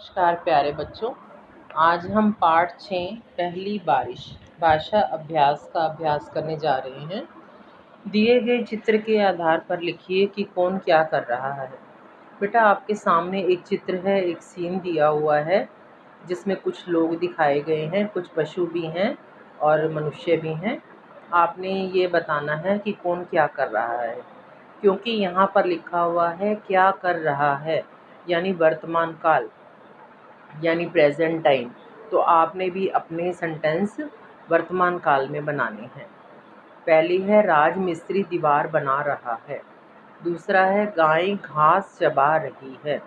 नमस्कार प्यारे बच्चों। आज हम पाठ 6 पहली बारिश भाषा अभ्यास का अभ्यास करने जा रहे हैं। दिए गए चित्र के आधार पर लिखिए कि कौन क्या कर रहा है। बेटा आपके सामने एक चित्र है, एक सीन दिया हुआ है जिसमें कुछ लोग दिखाए गए हैं, कुछ पशु भी हैं और मनुष्य भी हैं। आपने ये बताना है कि कौन क्या कर रहा है, क्योंकि यहाँ पर लिखा हुआ है क्या कर रहा है यानी वर्तमान काल यानी प्रेजेंट टाइम। तो आपने भी अपने सेंटेंस वर्तमान काल में बनाने हैं। पहली है राज मिस्त्री दीवार बना रहा है। दूसरा है गाय घास चबा रही है।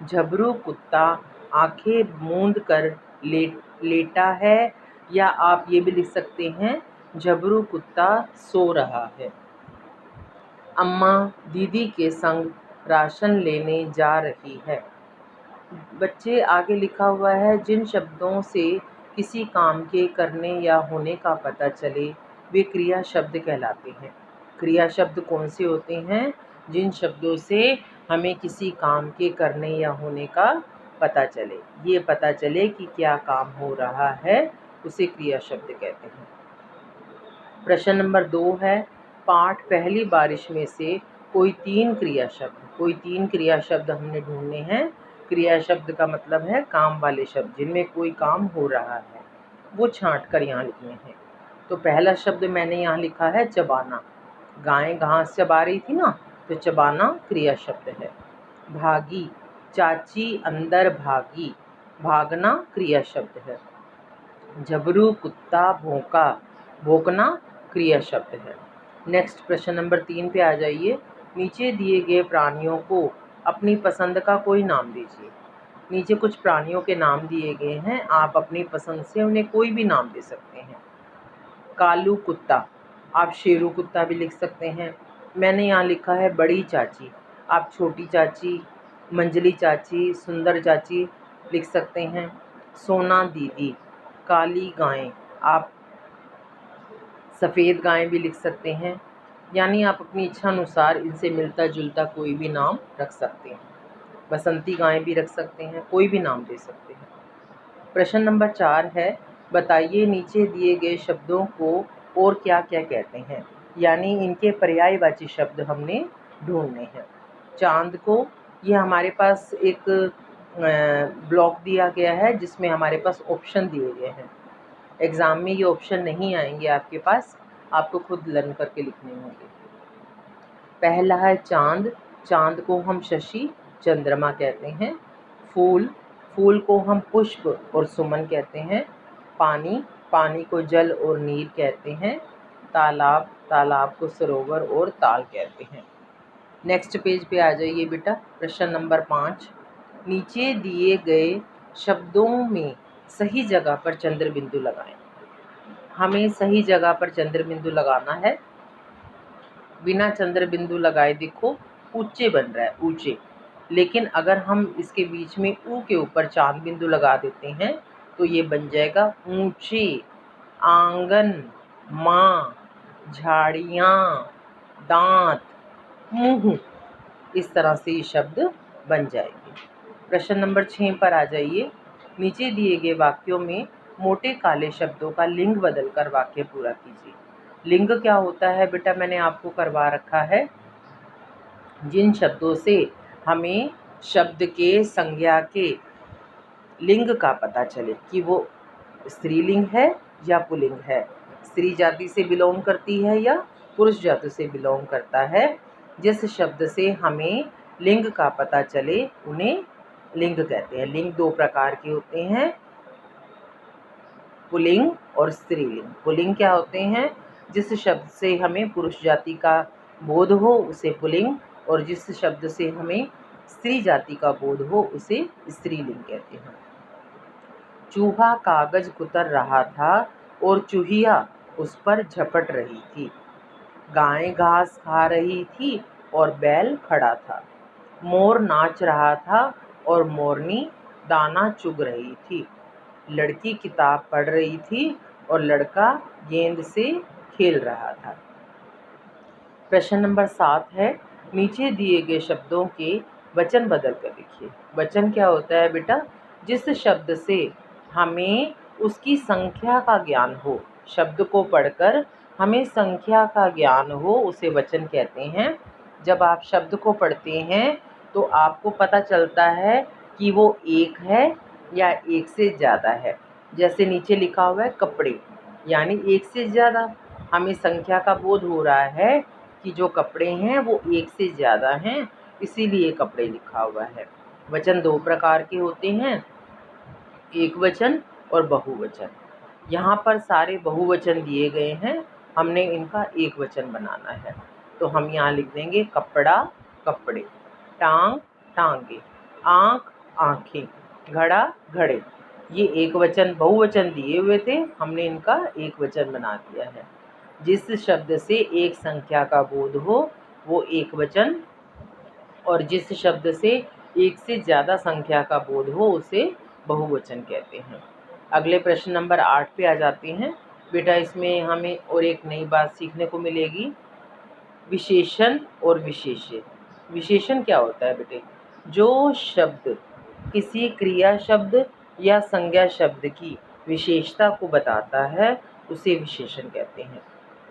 झबरू कुत्ता आंखें मूंद कर लेटा है, या आप ये भी लिख सकते हैं झबरू कुत्ता सो रहा है। अम्मा दीदी के संग राशन लेने जा रही है। बच्चे आगे लिखा हुआ है जिन शब्दों से किसी काम के करने या होने का पता चले वे क्रिया शब्द कहलाते हैं। क्रिया शब्द कौन से होते हैं? जिन शब्दों से हमें किसी काम के करने या होने का पता चले, ये पता चले कि क्या काम हो रहा है, उसे क्रिया शब्द कहते हैं। प्रश्न नंबर 2 है पाठ पहली बारिश में से कोई तीन क्रिया शब्द हमने ढूंढने हैं। क्रिया शब्द का मतलब है काम वाले शब्द, जिनमें कोई काम हो रहा है, वो छांट कर यहाँ लिखने हैं। तो पहला शब्द मैंने यहाँ लिखा है चबाना। गाय घास चबा रही थी ना, तो चबाना क्रिया शब्द है। भागी, चाची अंदर भागी, भागना क्रिया शब्द है। झबरू कुत्ता भौंका, भौंकना क्रिया शब्द है। नेक्स्ट प्रश्न नंबर 3 पे आ जाइए। नीचे दिए गए प्राणियों को अपनी पसंद का कोई नाम दीजिए। नीचे कुछ प्राणियों के नाम दिए गए हैं, आप अपनी पसंद से उन्हें कोई भी नाम दे सकते हैं। कालू कुत्ता, आप शेरू कुत्ता भी लिख सकते हैं। मैंने यहाँ लिखा है बड़ी चाची, आप छोटी चाची, मंजली चाची, सुंदर चाची लिख सकते हैं। सोना दीदी, काली गाय, आप सफ़ेद गाय भी लिख सकते हैं। यानी आप अपनी इच्छा अनुसार इनसे मिलता जुलता कोई भी नाम रख सकते हैं। बसंती गाय भी रख सकते हैं, कोई भी नाम दे सकते हैं। प्रश्न नंबर 4 है बताइए नीचे दिए गए शब्दों को और क्या क्या कहते हैं, यानी इनके पर्यायवाची शब्द हमने ढूंढने हैं। चांद को, ये हमारे पास एक ब्लॉक दिया गया है जिसमें हमारे पास ऑप्शन दिए गए हैं। एग्ज़ाम में ये ऑप्शन नहीं आएंगे आपके पास, आपको खुद लर्न करके लिखने होंगे। पहला है चांद, चांद को हम शशि चंद्रमा कहते हैं। फूल, फूल को हम पुष्प और सुमन कहते हैं। पानी, पानी को जल और नीर कहते हैं। तालाब, तालाब को सरोवर और ताल कहते हैं। नेक्स्ट पेज पे आ जाइए बेटा। प्रश्न नंबर 5, नीचे दिए गए शब्दों में सही जगह पर चंद्र बिंदु लगाएं। हमें सही जगह पर चंद्र बिंदु लगाना है। बिना चंद्र बिंदु लगाए देखो ऊंचे बन रहा है, ऊंचे, लेकिन अगर हम इसके बीच में ऊ के ऊपर चांद बिंदु लगा देते हैं तो ये बन जाएगा ऊंचे, आंगन, माँ, झाड़ियाँ, दांत, मुंह। इस तरह से ये शब्द बन जाएंगे। प्रश्न नंबर 6 पर आ जाइए। नीचे दिए गए वाक्यों में मोटे काले शब्दों का लिंग बदलकर वाक्य पूरा कीजिए। लिंग क्या होता है बेटा, मैंने आपको करवा रखा है। जिन शब्दों से हमें शब्द के संज्ञा के लिंग का पता चले कि वो स्त्रीलिंग है या पुल्लिंग है, स्त्री जाति से बिलोंग करती है या पुरुष जाति से बिलोंग करता है। जिस शब्द से हमें लिंग का पता चले उन्हें लिंग कहते हैं। लिंग दो प्रकार के होते हैं, पुल्लिंग और स्त्रीलिंग। पुल्लिंग क्या होते हैं? जिस शब्द से हमें पुरुष जाति का बोध हो उसे पुल्लिंग, और जिस शब्द से हमें स्त्री जाति का बोध हो उसे स्त्रीलिंग कहते हैं। चूहा कागज कुतर रहा था और चूहिया उस पर झपट रही थी। गाय घास खा रही थी और बैल खड़ा था। मोर नाच रहा था और मोरनी दाना चुग रही थी। लड़की किताब पढ़ रही थी और लड़का गेंद से खेल रहा था। प्रश्न नंबर 7 है नीचे दिए गए शब्दों के वचन बदल कर लिखिए। वचन क्या होता है बेटा? जिस शब्द से हमें उसकी संख्या का ज्ञान हो, शब्द को पढ़कर हमें संख्या का ज्ञान हो उसे वचन कहते हैं। जब आप शब्द को पढ़ते हैं तो आपको पता चलता है कि वो एक है या एक से ज़्यादा है। जैसे नीचे लिखा हुआ है कपड़े, यानी एक से ज़्यादा। हमें संख्या का बोध हो रहा है कि जो कपड़े हैं वो एक से ज़्यादा हैं, इसीलिए कपड़े लिखा हुआ है। वचन दो प्रकार के होते हैं, एक वचन और बहुवचन। यहाँ पर सारे बहुवचन दिए गए हैं, हमने इनका एक वचन बनाना है। तो हम यहाँ लिख देंगे कपड़ा कपड़े, टांग टांगे, आँख आँखें, घड़ा घड़े। ये एक वचन बहुवचन दिए हुए थे, हमने इनका एक वचन बना दिया है। जिस शब्द से एक संख्या का बोध हो वो एक वचन, और जिस शब्द से एक से ज़्यादा संख्या का बोध हो उसे बहुवचन कहते हैं। अगले प्रश्न नंबर 8 पे आ जाते हैं। बेटा इसमें हमें और एक नई बात सीखने को मिलेगी, विशेषण और विशेष्य। विशेषण क्या होता है बेटे? जो शब्द किसी क्रिया शब्द या संज्ञा शब्द की विशेषता को बताता है उसे विशेषण कहते हैं।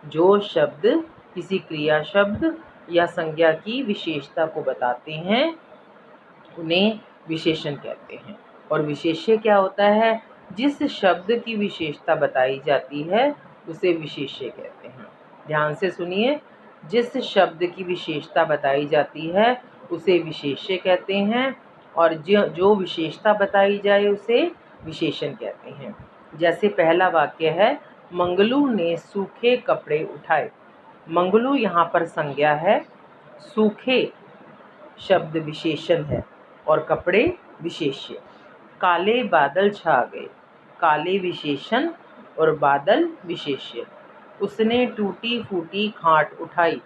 जो शब्द किसी क्रिया शब्द या संज्ञा की विशेषता को बताते हैं उन्हें विशेषण कहते हैं। और विशेष्य क्या होता है? जिस शब्द की विशेषता बताई जाती है उसे विशेष्य कहते हैं। ध्यान से सुनिए, जिस शब्द की विशेषता बताई जाती है उसे विशेष्य कहते हैं, और जो विशेषता बताई जाए उसे विशेषण कहते हैं। जैसे पहला वाक्य है, मंगलू ने सूखे कपड़े उठाए। मंगलू यहाँ पर संज्ञा है, सूखे शब्द विशेषण है और कपड़े विशेष्य। काले बादल छा गए, काले विशेषण और बादल विशेष्य। उसने टूटी फूटी खाट उठाई,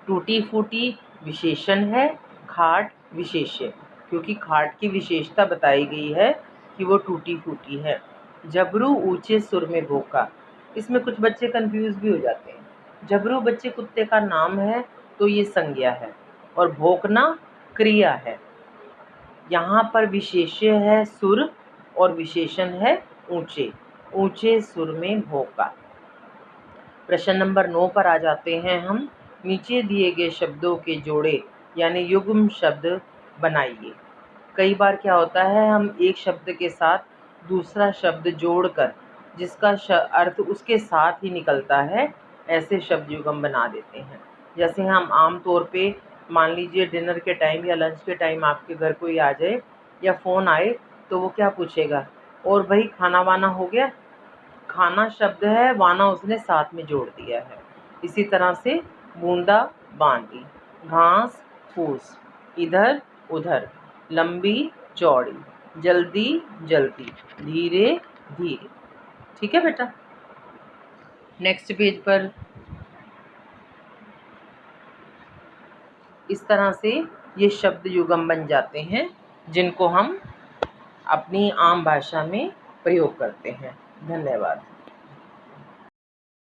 टूटी फूटी विशेषण है, खाट विशेष्य, क्योंकि खाट की विशेषता बताई गई है कि वो टूटी फूटी है। जबरू ऊंचे सुर में भौंका। इसमें कुछ बच्चे कंफ्यूज भी हो जाते हैं। जबरू बच्चे कुत्ते का नाम है तो ये संज्ञा है, और भौंकना क्रिया है। यहाँ पर विशेष्य है सुर और विशेषण है ऊंचे, ऊंचे सुर में भौंका। प्रश्न नंबर 9 पर आ जाते हैं हम। नीचे दिए गए शब्दों के जोड़े यानी युग्म शब्द बनाइए। कई बार क्या होता है, हम एक शब्द के साथ दूसरा शब्द जोड़कर जिसका अर्थ उसके साथ ही निकलता है ऐसे शब्द युग्म बना देते हैं। जैसे हम आम तौर पे मान लीजिए डिनर के टाइम या लंच के टाइम आपके घर कोई आ जाए या फ़ोन आए तो वो क्या पूछेगा, और भाई खाना वाना हो गया? खाना शब्द है, वाना उसने साथ में जोड़ दिया है। इसी तरह से बूंदा बांदी, घास फूस, इधर उधर, लंबी चौड़ी, जल्दी जल्दी, धीरे धीरे। ठीक है बेटा। नेक्स्ट पेज पर इस तरह से ये शब्द युग्म बन जाते हैं जिनको हम अपनी आम भाषा में प्रयोग करते हैं। धन्यवाद।